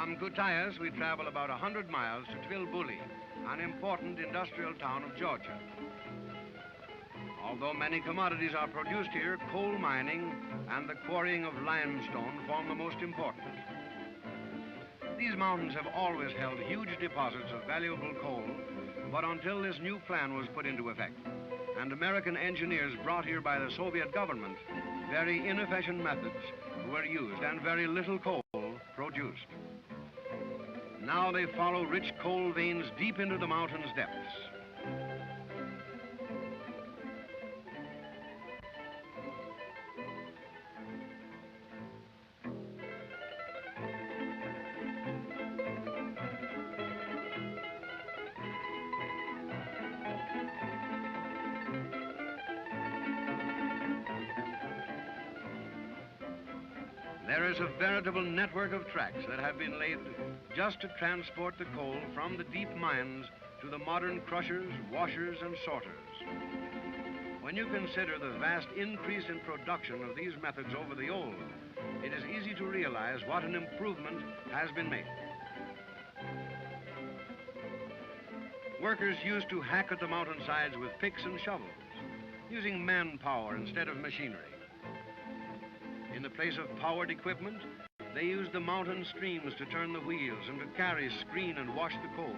From Kutayas, we travel about 100 miles to Tbilbuli, an important industrial town of Georgia. Although many commodities are produced here, coal mining and the quarrying of limestone form the most important. These mountains have always held huge deposits of valuable coal, but until this new plan was put into effect, and American engineers brought here by the Soviet government, very inefficient methods were used and very little coal produced. Now they follow rich coal veins deep into the mountain's depths. There is a veritable network of tracks that have been laid just to transport the coal from the deep mines to the modern crushers, washers, and sorters. When you consider the vast increase in production of these methods over the old, it is easy to realize what an improvement has been made. Workers used to hack at the mountainsides with picks and shovels, using manpower instead of machinery. In the place of powered equipment, they used the mountain streams to turn the wheels and to carry, screen, and wash the coal.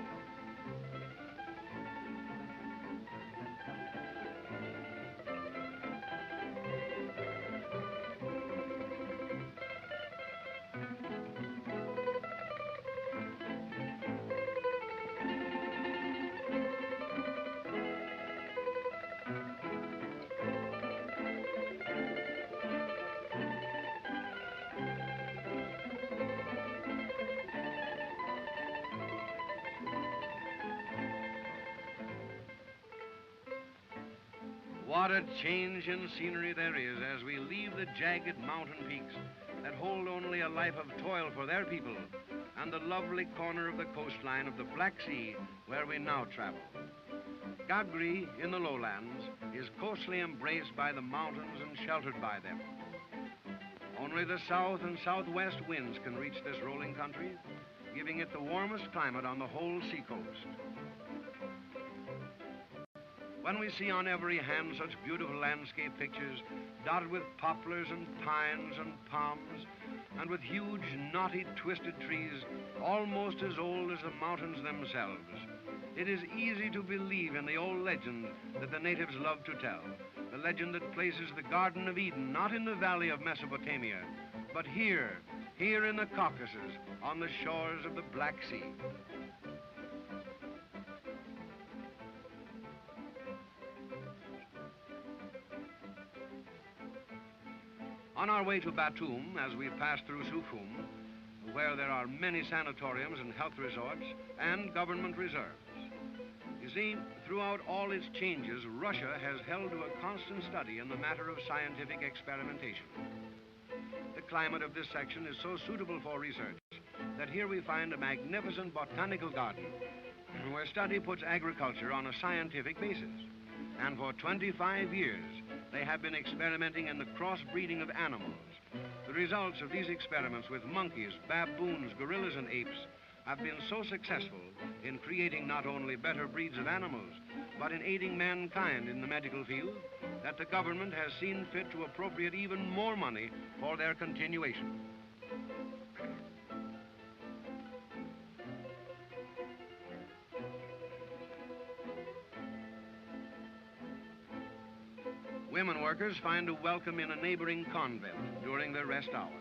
What a change in scenery there is as we leave the jagged mountain peaks that hold only a life of toil for their people and the lovely corner of the coastline of the Black Sea where we now travel. Gagri, in the lowlands, is closely embraced by the mountains and sheltered by them. Only the south and southwest winds can reach this rolling country, giving it the warmest climate on the whole seacoast. When we see on every hand such beautiful landscape pictures, dotted with poplars and pines and palms, and with huge, knotty, twisted trees, almost as old as the mountains themselves, it is easy to believe in the old legend that the natives love to tell, the legend that places the Garden of Eden not in the valley of Mesopotamia, but here in the Caucasus, on the shores of the Black Sea. On our way to Batumi, as we pass through Sukhum, where there are many sanatoriums and health resorts and government reserves. You see, throughout all its changes, Russia has held to a constant study in the matter of scientific experimentation. The climate of this section is so suitable for research that here we find a magnificent botanical garden where study puts agriculture on a scientific basis. And for 25 years, they have been experimenting in the crossbreeding of animals. The results of these experiments with monkeys, baboons, gorillas, and apes have been so successful in creating not only better breeds of animals, but in aiding mankind in the medical field, that the government has seen fit to appropriate even more money for their continuation. Women workers find a welcome in a neighboring convent during their rest hours.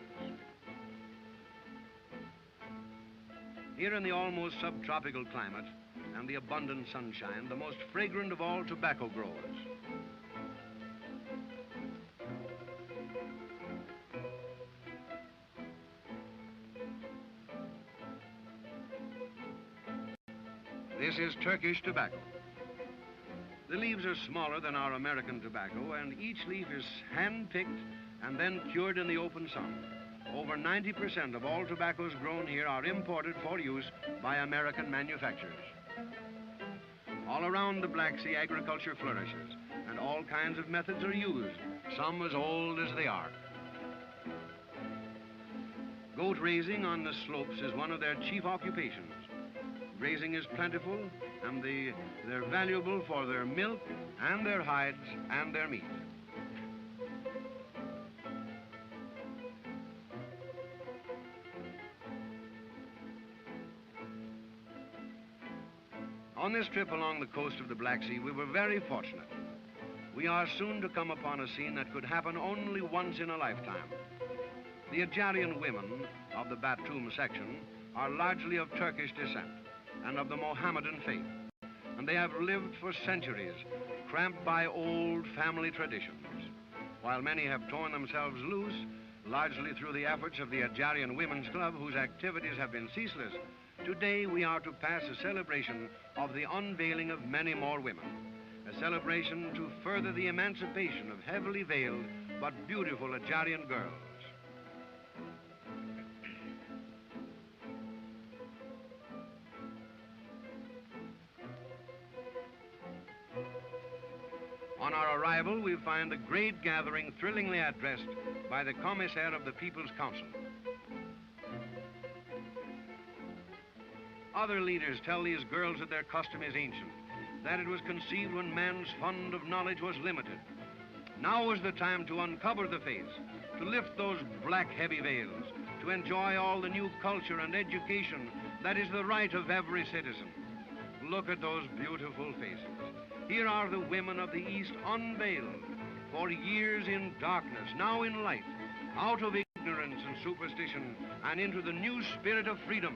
Here in the almost subtropical climate and the abundant sunshine, the most fragrant of all tobacco growers. This is Turkish tobacco. The leaves are smaller than our American tobacco, and each leaf is hand-picked and then cured in the open sun. Over 90% of all tobaccos grown here are imported for use by American manufacturers. All around the Black Sea, agriculture flourishes, and all kinds of methods are used, some as old as they are. Goat raising on the slopes is one of their chief occupations. Grazing is plentiful, and they're valuable for their milk and their hides and their meat. On this trip along the coast of the Black Sea, we were very fortunate. We are soon to come upon a scene that could happen only once in a lifetime. The Ajarian women of the Batumi section are largely of Turkish descent and of the Mohammedan faith, and they have lived for centuries, cramped by old family traditions. While many have torn themselves loose, largely through the efforts of the Ajarian Women's Club, whose activities have been ceaseless, today we are to pass a celebration of the unveiling of many more women, a celebration to further the emancipation of heavily veiled but beautiful Ajarian girls. On our arrival, we find a great gathering thrillingly addressed by the commissaire of the People's Council. Other leaders tell these girls that their custom is ancient, that it was conceived when man's fund of knowledge was limited. Now is the time to uncover the face, to lift those black heavy veils, to enjoy all the new culture and education that is the right of every citizen. Look at those beautiful faces. Here are the women of the East unveiled, for years in darkness, now in light, out of ignorance and superstition and into the new spirit of freedom.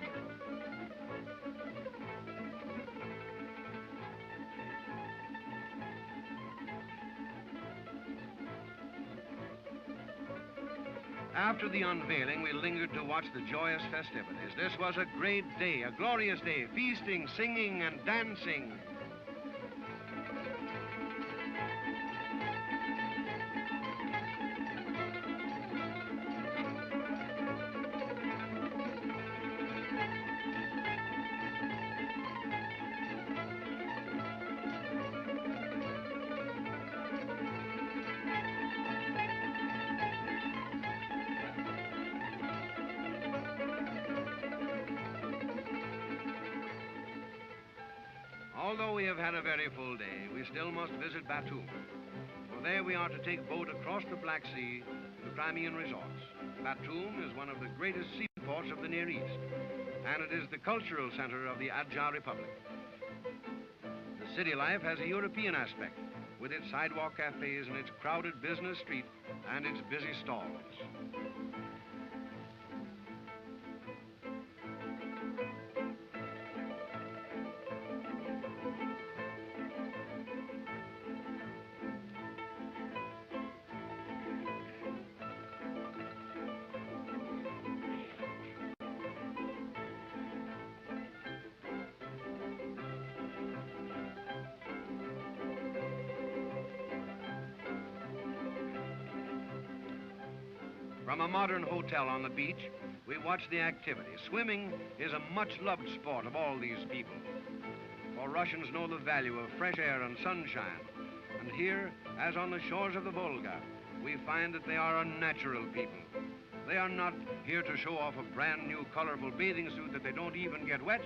After the unveiling, we lingered to watch the joyous festivities. This was a great day, a glorious day, feasting, singing, and dancing. Although we have had a very full day, we still must visit Batumi. For there we are to take boat across the Black Sea to the Crimean resorts. Batumi is one of the greatest seaports of the Near East, and it is the cultural center of the Ajar Republic. The city life has a European aspect, with its sidewalk cafes and its crowded business street and its busy stalls. From a modern hotel on the beach, we watch the activity. Swimming is a much-loved sport of all these people. For Russians know the value of fresh air and sunshine. And here, as on the shores of the Volga, we find that they are a natural people. They are not here to show off a brand new colorful bathing suit that they don't even get wet.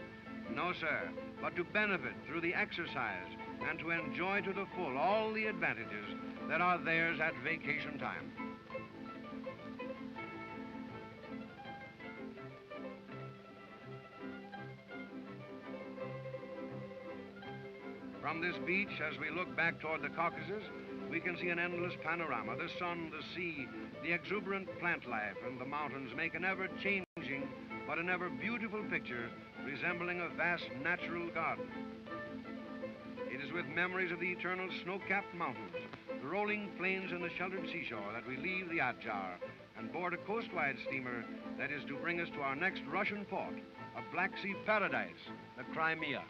No, sir, but to benefit through the exercise and to enjoy to the full all the advantages that are theirs at vacation time. From this beach, as we look back toward the Caucasus, we can see an endless panorama. The sun, the sea, the exuberant plant life, and the mountains make an ever-changing but an ever-beautiful picture resembling a vast natural garden. It is with memories of the eternal snow-capped mountains, the rolling plains and the sheltered seashore that we leave the Ajar and board a coastwide steamer that is to bring us to our next Russian port, a Black Sea paradise, the Crimea.